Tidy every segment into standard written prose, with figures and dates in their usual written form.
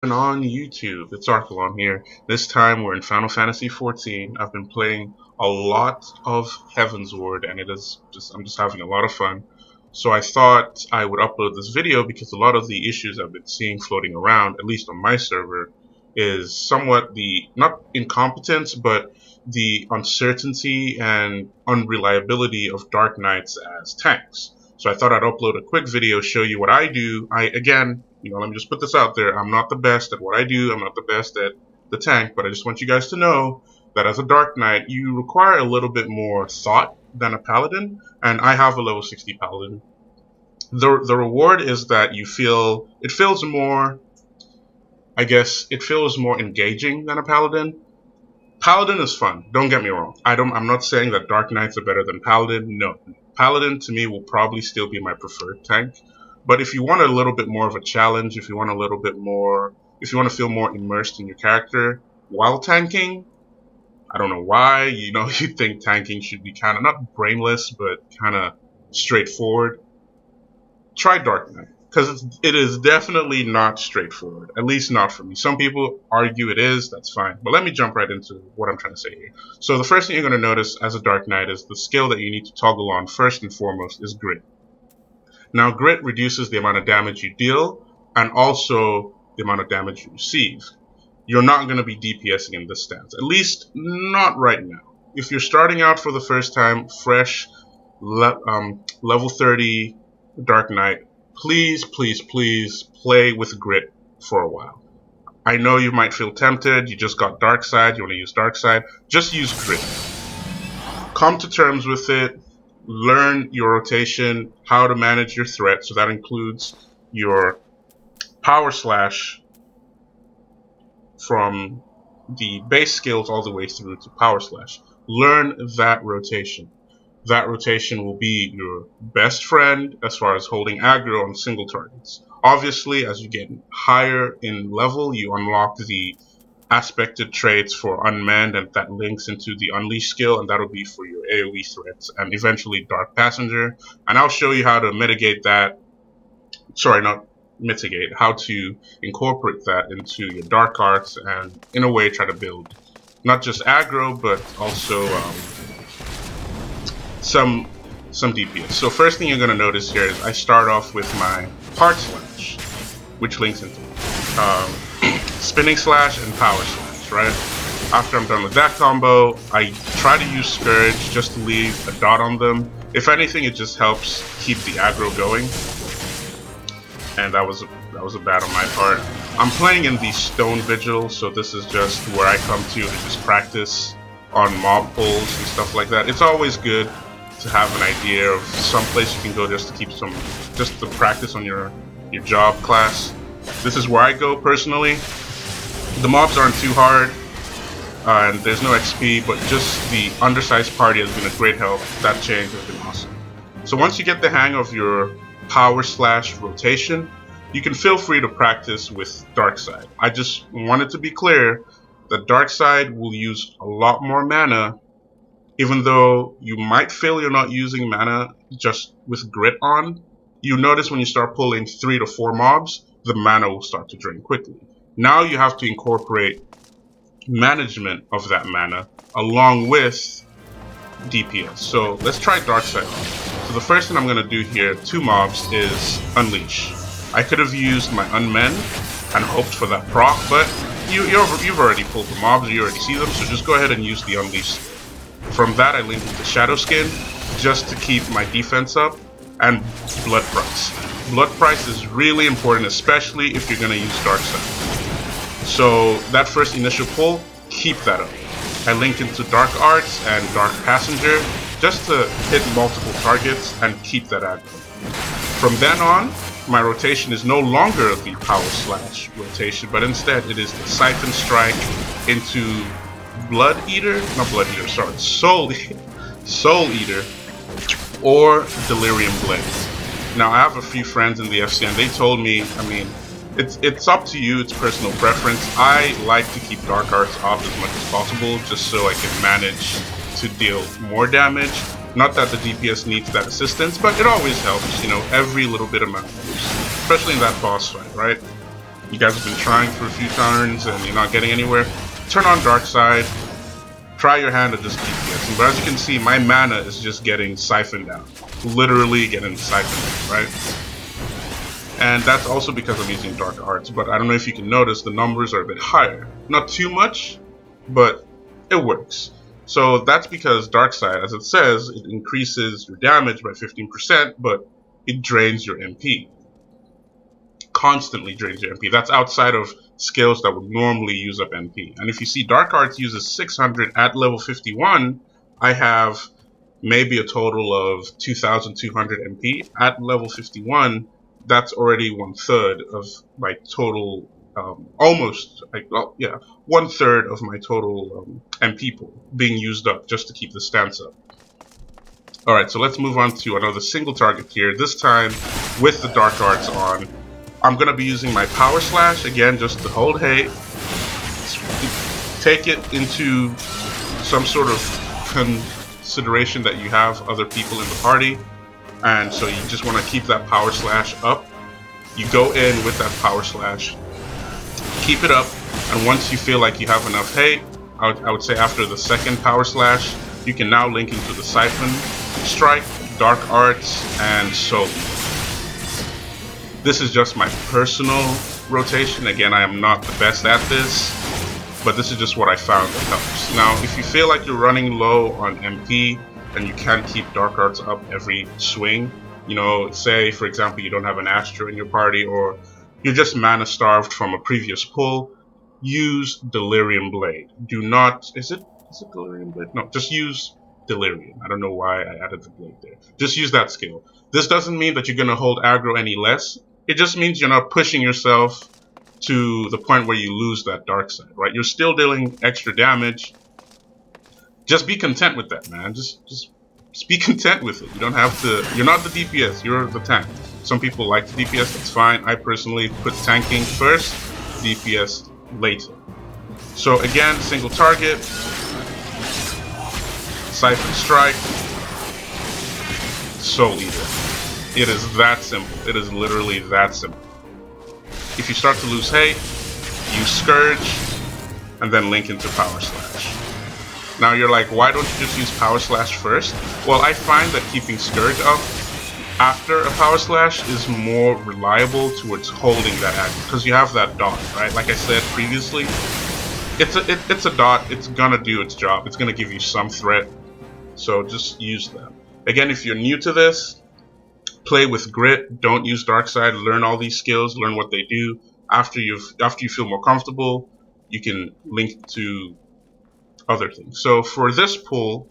On YouTube, it's Archelon here. This time we're in Final Fantasy XIV. I've been playing a lot of Heavensward and I'm just having a lot of fun. So I thought I would upload this video because a lot of the issues I've been seeing floating around, at least on my server, is somewhat the, not incompetence, but the uncertainty and unreliability of Dark Knights as tanks. So I thought I'd upload a quick video, show you what I do. Again, let me just put this out there. I'm not the best at what I do. I'm not the best at the tank, but I just want you guys to know that as a Dark Knight, you require a little bit more thought than a Paladin, and I have a level 60 Paladin. The reward is that it feels more, I guess, it feels more engaging than a Paladin. Paladin is fun. Don't get me wrong. I'm not saying that Dark Knights are better than Paladin. No. Paladin to me will probably still be my preferred tank. But if you want a little bit more of a challenge, if you want to feel more immersed in your character while tanking, I don't know why, you think tanking should be kind of not brainless, but kind of straightforward. Try Dark Knight. Because it is definitely not straightforward, at least not for me. Some people argue it is, that's fine. But let me jump right into what I'm trying to say here. So the first thing you're going to notice as a Dark Knight is the skill that you need to toggle on first and foremost is Grit. Now, Grit reduces the amount of damage you deal and also the amount of damage you receive. You're not going to be DPSing in this stance, at least not right now. If you're starting out for the first time, fresh, level 30 Dark Knight, please play with Grit for a while. I know you might feel tempted, you just got Darkside, you want to use Darkside, just use Grit. Come to terms with it, learn your rotation, how to manage your threat, so that includes your power slash from the base skills all the way through to power slash. Learn that rotation. That rotation will be your best friend as far as holding aggro on single targets. Obviously, as you get higher in level, you unlock the aspected traits for Unmanned, and that links into the Unleash skill, and that'll be for your AoE threats, and eventually Dark Passenger. And I'll show you how to mitigate that. Sorry, not mitigate, how to incorporate that into your Dark Arts, and in a way try to build not just aggro, but also some DPS. So first thing you're going to notice here is I start off with my Heart Slash, which links into Spinning Slash and Power Slash, right? After I'm done with that combo, I try to use Scourge just to leave a dot on them. If anything, it just helps keep the aggro going. And that was a bad on my part. I'm playing in the Stone Vigil, so this is just where I come to just practice on mob pulls and stuff like that. It's always good to have an idea of some place you can go just to practice on your job class. This is where I go personally. The mobs aren't too hard, and there's no XP, but just the Undersized party has been a great help. That change has been awesome. So once you get the hang of your power slash rotation, you can feel free to practice with Darkside. I just wanted to be clear that Darkside will use a lot more mana, even though you might feel you're not using mana just with Grit on. You notice when you start pulling 3 to 4 mobs, the mana will start to drain quickly. Now you have to incorporate management of that mana along with DPS. So let's try Darkside. So the first thing I'm going to do here, 2 mobs, is Unleash. I could have used my Unmend and hoped for that proc, but you've already pulled the mobs, you already see them, so just go ahead and use the Unleash. From that, I linked into Shadow Skin just to keep my defense up, and Blood Price. Blood Price is really important, especially if you're going to use Darkside. So that first initial pull, keep that up. I link into Dark Arts and Dark Passenger just to hit multiple targets and keep that aggro. From then on, my rotation is no longer the power slash rotation, but instead it is the Syphon Strike into SoulEater or Delirium Blaze. Now I have a few friends in the FC and they told me, it's up to you, it's personal preference. I like to keep Dark Arts off as much as possible just so I can manage to deal more damage. Not that the DPS needs that assistance, but it always helps, every little bit of matters, especially in that boss fight, right? you guys have been trying for a few turns and you're not getting anywhere, turn on Darkside. Try your hand to just keep guessing. But as you can see, my mana is just getting siphoned out. Literally getting siphoned out, right? And that's also because I'm using Dark Arts. But I don't know if you can notice, the numbers are a bit higher. Not too much, but it works. So that's because Darkside, as it says, it increases your damage by 15%, but it drains your MP. Constantly drains your MP. That's outside of skills that would normally use up MP. And if you see Dark Arts uses 600 at level 51, I have maybe a total of 2,200 MP. At level 51, that's already 1/3 of my total, almost, like, well, yeah, 1/3 of my total MP pool being used up just to keep the stance up. Alright, so let's move on to another single target here, this time with the Dark Arts on. I'm going to be using my Power Slash, again, just to hold hate, take it into some sort of consideration that you have other people in the party, and so you just want to keep that Power Slash up. You go in with that Power Slash, keep it up, and once you feel like you have enough hate, I would say after the second Power Slash, you can now link into the Syphon Strike, Dark Arts, and SoulEater. This is just my personal rotation. Again, I am not the best at this, but this is just what I found that helps. Now, if you feel like you're running low on MP and you can't keep Dark Arts up every swing, you know, say for example you don't have an Astro in your party, or you're just mana starved from a previous pull, use Delirium Blade. Do not, is it Delirium Blade? No, just use Delirium. I don't know why I added the blade there. Just use that skill. This doesn't mean that you're going to hold aggro any less. It just means you're not pushing yourself to the point where you lose that dark side, right? You're still dealing extra damage. Just be content with that, man. Just be content with it. You don't have to, you're not the DPS, you're the tank. Some people like the DPS, that's fine. I personally put tanking first, DPS later. So again, single target, Syphon Strike, SoulEater. It is that simple. It is literally that simple. If you start to lose hate, use Scourge, and then link into Power Slash. Now you're like, why don't you just use Power Slash first? Well, I find that keeping Scourge up after a Power Slash is more reliable towards holding that aggro, because you have that dot, right? Like I said previously, it's a dot. It's gonna do its job. It's gonna give you some threat. So just use that. Again, if you're new to this, play with grit. Don't use Darkside. Learn all these skills. Learn what they do. After you feel more comfortable, you can link to other things. So for this pull,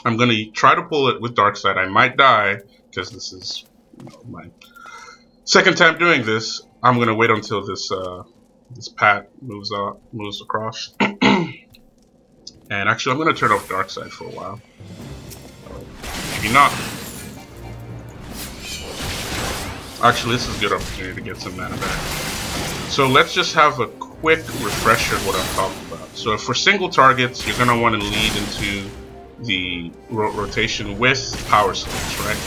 I'm gonna try to pull it with Darkside. I might die because this is, you know, my second time doing this. I'm gonna wait until this this pat moves across. And actually, I'm gonna turn off Darkside for a while. Maybe not. Actually, this is a good opportunity to get some mana back. So let's just have a quick refresher of what I'm talking about. So for single targets, you're going to want to lead into the rotation with Power Slash, right?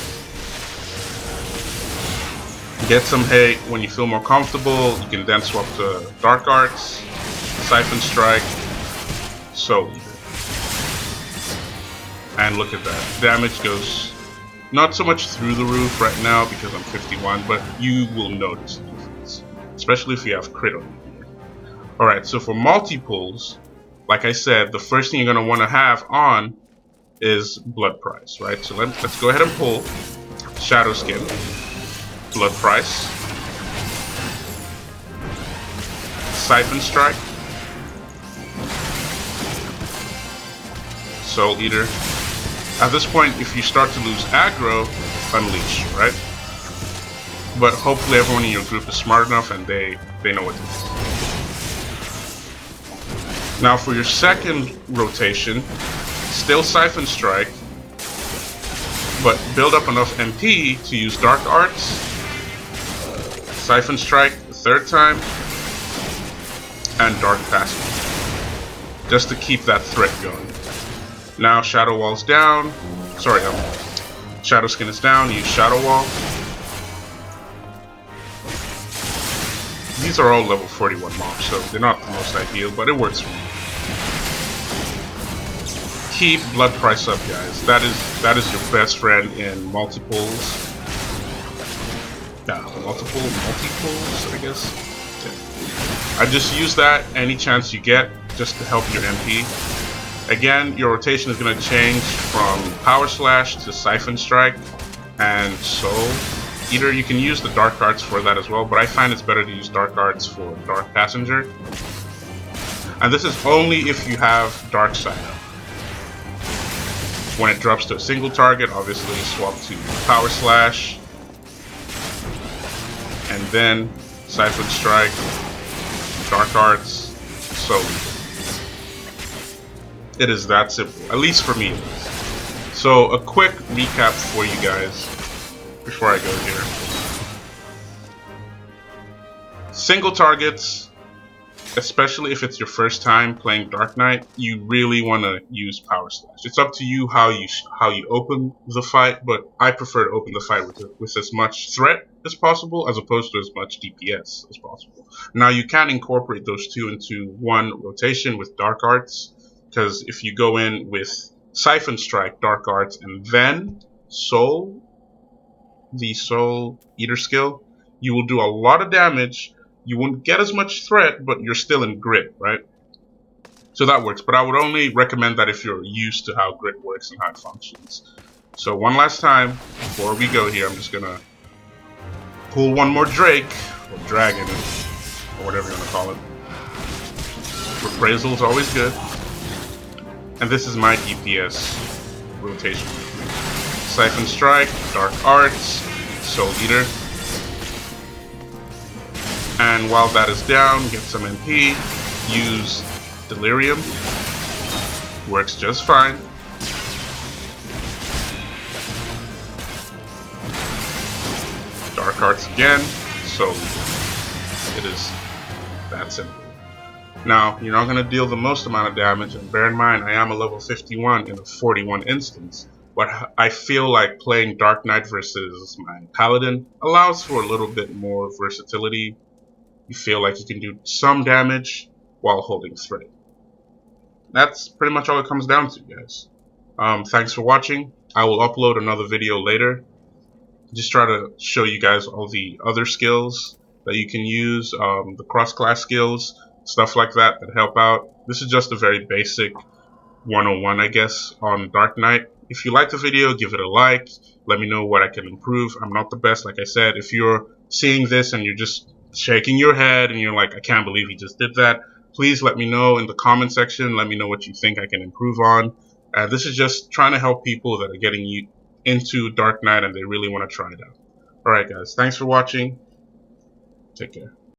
Get some hate. When you feel more comfortable, you can then swap to Dark Arts, Syphon Strike, SoulEater. And look at that. Damage goes not so much through the roof right now because I'm 51, but you will notice the difference, especially if you have crit on you here. Alright, so for multi-pulls, like I said, the first thing you're going to want to have on is Blood Price, right? So let's go ahead and pull Shadow Skin, Blood Price, Syphon Strike, SoulEater. At this point, if you start to lose aggro, Unleash, right? But hopefully everyone in your group is smart enough and they know what to do. Now for your second rotation, still Syphon Strike, but build up enough MP to use Dark Arts, Syphon Strike the third time, and Dark Passage, just to keep that threat going. Now Shadow Wall's down. Sorry, Shadow Skin is down. Use Shadow Wall. These are all level 41 mobs, so they're not the most ideal, but it works for me. Keep blood price up, guys. That is your best friend in multiples. Yeah, multiples, I guess. Yeah. I just use that any chance you get just to help your MP. Again, your rotation is going to change from Power Slash to Syphon Strike and SoulEater. You can use the Dark Arts for that as well, but I find it's better to use Dark Arts for Dark Passenger. And this is only if you have Darkside up. When it drops to a single target, obviously swap to Power Slash, and then Syphon Strike, Dark Arts, SoulEater. It is that simple, at least for me it is. So a quick recap for you guys before I go here. Single targets, especially if it's your first time playing Dark Knight, you really want to use Power Slash. It's up to you how you open the fight, but I prefer to open the fight with as much threat as possible as opposed to as much DPS as possible. Now you can incorporate those two into one rotation with Dark Arts, because if you go in with Syphon Strike, Dark Arts, and then the SoulEater skill, you will do a lot of damage. You won't get as much threat, but you're still in grit, right? So that works, but I would only recommend that if you're used to how grit works and how it functions. So one last time, before we go here, I'm just gonna pull one more Drake, or Dragon, or whatever you want to call it. Reprisal is always good. And this is my DPS rotation. Syphon Strike, Dark Arts, SoulEater. And while that is down, get some MP, use Delirium. Works just fine. Dark Arts again, SoulEater. It is that simple. Now, you're not going to deal the most amount of damage, and bear in mind, I am a level 51 in a 41 instance, but I feel like playing Dark Knight versus my Paladin allows for a little bit more versatility. You feel like you can do some damage while holding threat. That's pretty much all it comes down to, guys. Thanks for watching. I will upload another video later. Just try to show you guys all the other skills that you can use, the cross-class skills, stuff like that help out. This is just a very basic 101, I guess, on Dark Knight. If you like the video, give it a like. Let me know what I can improve. I'm not the best, like I said. If you're seeing this and you're just shaking your head and you're like, I can't believe he just did that, please let me know in the comment section. Let me know what you think I can improve on. This is just trying to help people that are getting into Dark Knight and they really want to try it out. Alright guys, thanks for watching. Take care.